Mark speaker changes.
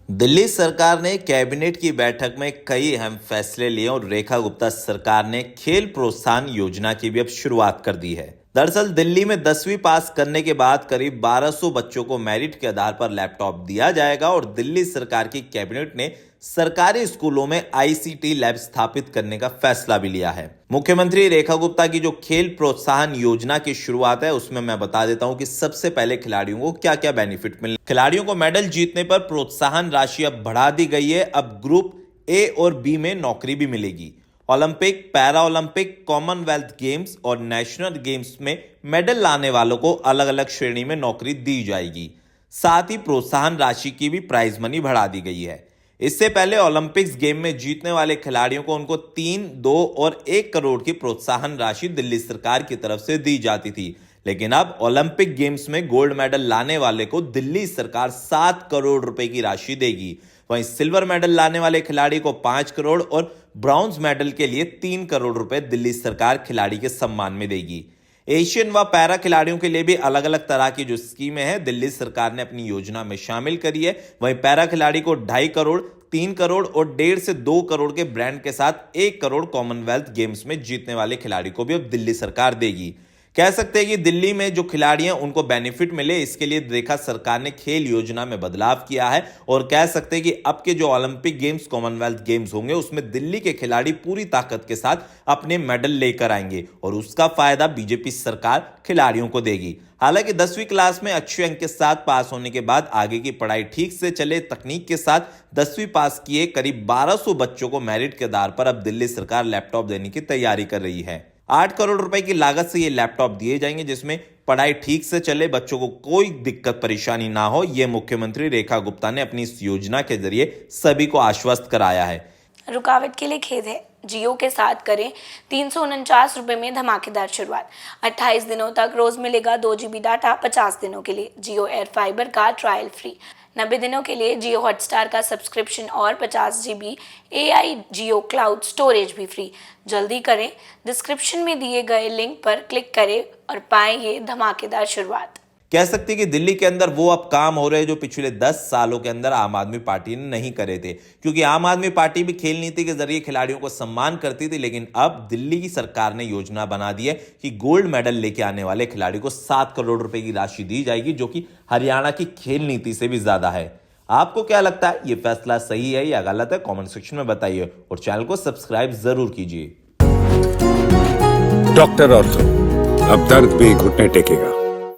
Speaker 1: दिल्ली सरकार ने कैबिनेट की बैठक में कई अहम फैसले लिए और रेखा गुप्ता सरकार ने खेल प्रोत्साहन योजना की भी अब शुरुआत कर दी है। दरअसल दिल्ली में 10वीं पास करने के बाद करीब 1200 बच्चों को मेरिट के आधार पर लैपटॉप दिया जाएगा और दिल्ली सरकार की कैबिनेट ने सरकारी स्कूलों में आईसीटी लैब स्थापित करने का फैसला भी लिया है। मुख्यमंत्री रेखा गुप्ता की जो खेल प्रोत्साहन योजना की शुरुआत है उसमें मैं बता देता हूं कि सबसे पहले खिलाड़ियों को क्या क्या बेनिफिट मिले। खिलाड़ियों को मेडल जीतने पर प्रोत्साहन राशि अब बढ़ा दी गई है। अब ग्रुप ए और बी में नौकरी भी मिलेगी। Olympic, para Olympic, Commonwealth games और नेशनल गेम्स में मेडल लाने वालों को अलग अलग श्रेणी में नौकरी दी जाएगी। साथ ही प्रोत्साहन राशि की भी प्राइज मनी बढ़ा दी गई है। इससे पहले ओलंपिक्स गेम में जीतने वाले खिलाड़ियों को उनको 3, 2 और 1 करोड़ की प्रोत्साहन राशि दिल्ली सरकार की तरफ से दी जाती थी, लेकिन अब ओलंपिक गेम्स में गोल्ड मेडल लाने वाले को दिल्ली सरकार 7 करोड़ रुपए की राशि देगी। वहीं सिल्वर मेडल लाने वाले खिलाड़ी को 5 करोड़ और ब्रॉन्ज मेडल के लिए 3 करोड़ रुपए दिल्ली सरकार खिलाड़ी के सम्मान में देगी। एशियन व पैरा खिलाड़ियों के लिए भी अलग अलग तरह की जो स्कीमें हैं दिल्ली सरकार ने अपनी योजना में शामिल करी है। वहीं पैरा खिलाड़ी को 2.5 करोड़, 3 करोड़ और 1.5 से 2 करोड़ के ब्रांड के साथ 1 करोड़ कॉमनवेल्थ गेम्स में जीतने वाले खिलाड़ी को भी अब दिल्ली सरकार देगी। कह सकते हैं कि दिल्ली में जो खिलाड़ी हैं उनको बेनिफिट मिले, इसके लिए रेखा सरकार ने खेल योजना में बदलाव किया है और कह सकते हैं कि अब के जो ओलंपिक गेम्स, कॉमनवेल्थ गेम्स होंगे उसमें दिल्ली के खिलाड़ी पूरी ताकत के साथ अपने मेडल लेकर आएंगे और उसका फायदा बीजेपी सरकार खिलाड़ियों को देगी। हालांकि 10वीं क्लास में अच्छे अंक के साथ पास होने के बाद आगे की पढ़ाई ठीक से चले, तकनीक के साथ 10वीं पास किए करीब 1200 बच्चों को मेरिट के आधार पर अब दिल्ली सरकार लैपटॉप देने की तैयारी कर रही है। 8 करोड़ रुपए की लागत से ये लैपटॉप दिए जाएंगे जिसमें पढ़ाई ठीक से चले, बच्चों को कोई दिक्कत परेशानी ना हो। ये मुख्यमंत्री रेखा गुप्ता ने अपनी इस योजना के जरिए सभी को आश्वस्त कराया है।
Speaker 2: रुकावट के लिए खेद है। जियो के साथ करें 349 रुपए में धमाकेदार शुरुआत। 28 दिनों तक रोज मिलेगा 2 GB डाटा 50 दिनों के लिए। जियो एयर फाइबर का ट्रायल फ्री। 90 दिनों के लिए जियो हॉटस्टार का सब्सक्रिप्शन और 50 GB AI जियो क्लाउड स्टोरेज भी फ्री। जल्दी करें, डिस्क्रिप्शन में दिए गए लिंक पर क्लिक करें और पाएं ये धमाकेदार शुरुआत।
Speaker 1: कह सकते हैं कि दिल्ली के अंदर वो अब काम हो रहे हैं जो पिछले 10 सालों के अंदर आम आदमी पार्टी ने नहीं करे थे, क्योंकि आम आदमी पार्टी भी खेल नीति के जरिए खिलाड़ियों को सम्मान करती थी, लेकिन अब दिल्ली की सरकार ने योजना बना दी है कि गोल्ड मेडल लेके आने वाले खिलाड़ी को 7 करोड़ रुपए की राशि दी जाएगी, जो कि हरियाणा की खेल नीति से भी ज्यादा है। आपको क्या लगता है, ये फैसला सही है या गलत है? कॉमेंट सेक्शन में बताइए और चैनल को सब्सक्राइब जरूर कीजिए।
Speaker 3: डॉक्टर ऑर्थो, अब दर्द भी घुटने टेकेगा।